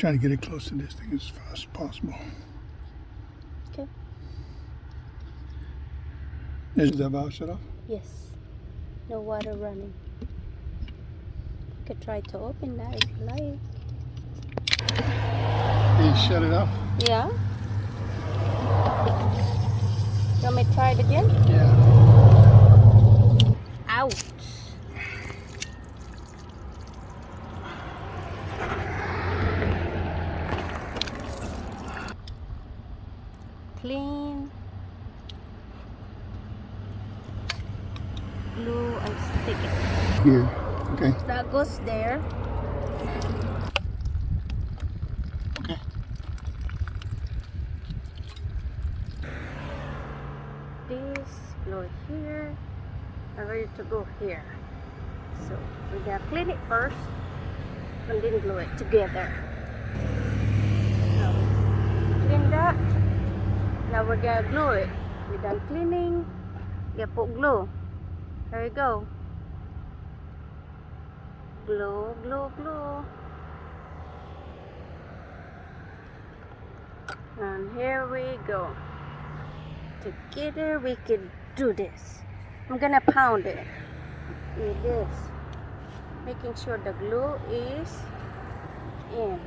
trying to get it close to this thing as fast as possible. Okay. Is the valve shut off? Yes. No water running. You could try to open that if you like. You shut it off? Yeah. You want me to try it again? Yeah. Ouch. Clean. Glue and stick it. Here. Okay. That goes there. Okay. This glue here and ready to go here. So we're gonna clean it first and then glue it together. Now clean that. Now we're gonna glue it. We're done cleaning. We're gonna put glue. There you go. Glue, glue, glue. And here we go. Together we can do this. I'm gonna pound it with this, making sure the glue is in.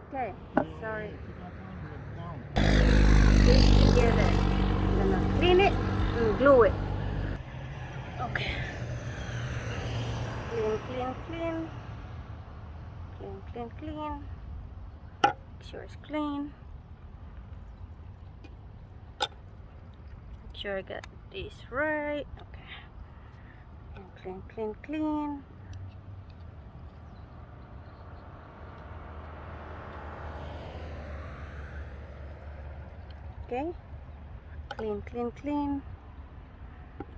Okay, sorry. This together. I'm gonna clean it and glue it. Okay. Clean, clean, clean. Clean, clean, clean. Make sure it's clean. Make sure I got this right. Okay. And clean, clean, clean. Okay. Clean, clean, clean.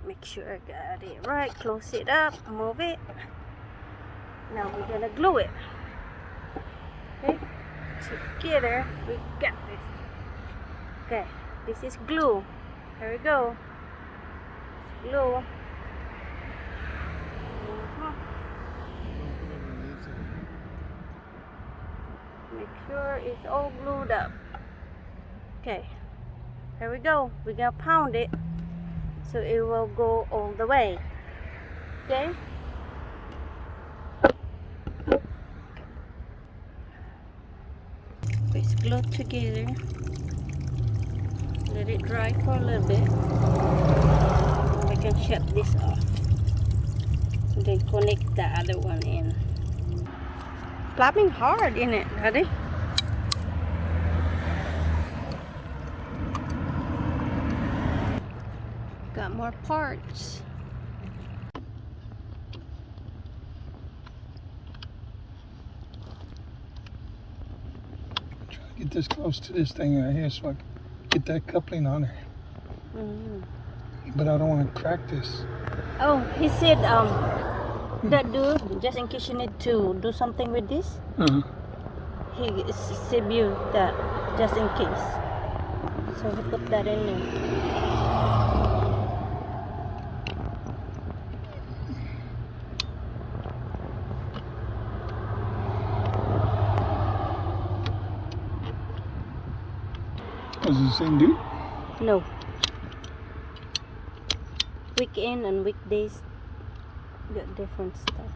Make sure I got it right. Close it up. Move it. Now we're gonna glue it. Okay. Together we got this. Okay. This is glue. Here we go. Glue. Make sure it's all glued up. Okay. Here we go. We're gonna pound it so it will go all the way. Okay? It's glued together. Let it dry for a little bit. We can shut this off. And then connect the other one in. Clapping hard in it, Daddy. Got more parts. Try to get this close to this thing right here so I can get that coupling on there. But I don't want to crack this. Oh, he said, that dude, just in case you need to do something with this, he said you that, just in case. So he put that in there. Was it the same dude? No. Weekend and weekdays got different stuff.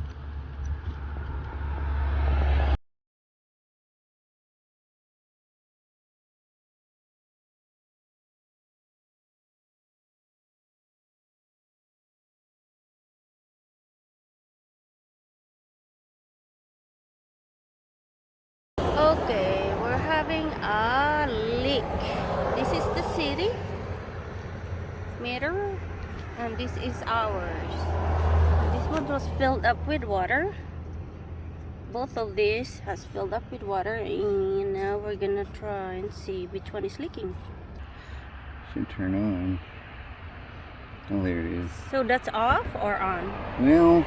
Okay, we're having a leak. This is the city meter, and this is ours. This one was filled up with water. Both of these has filled up with water, and now we're gonna try and see which one is leaking. Should turn on. Oh, there it is. So that's off or on? Well,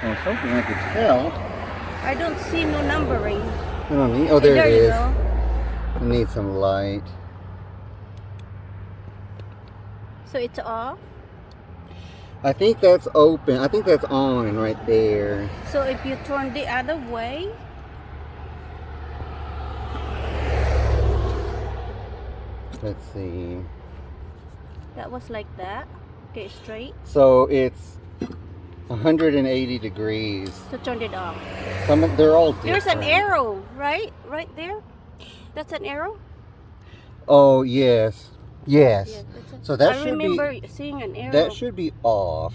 I was hoping I could tell. I don't see no numbering. I don't need. Oh, there it you is. go. I need some light. So it's off? I think that's open. I think that's on right there. So if you turn the other way, Let's see. that was like that. Okay, straight. So it's 180 degrees. So turn it off. They're all different. There's an arrow, right? Right there. That's an arrow. Oh yes, yes. Yeah, So that I should remember be seeing an arrow. that should be off.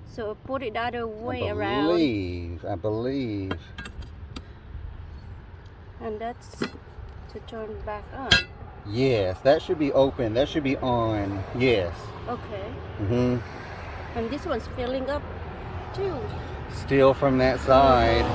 So put it the other way I around. believe. And that's to turn back on. Yes, that should be open. That should be on. Yes. Okay. Mhm. And this one's filling up too. Still from that side.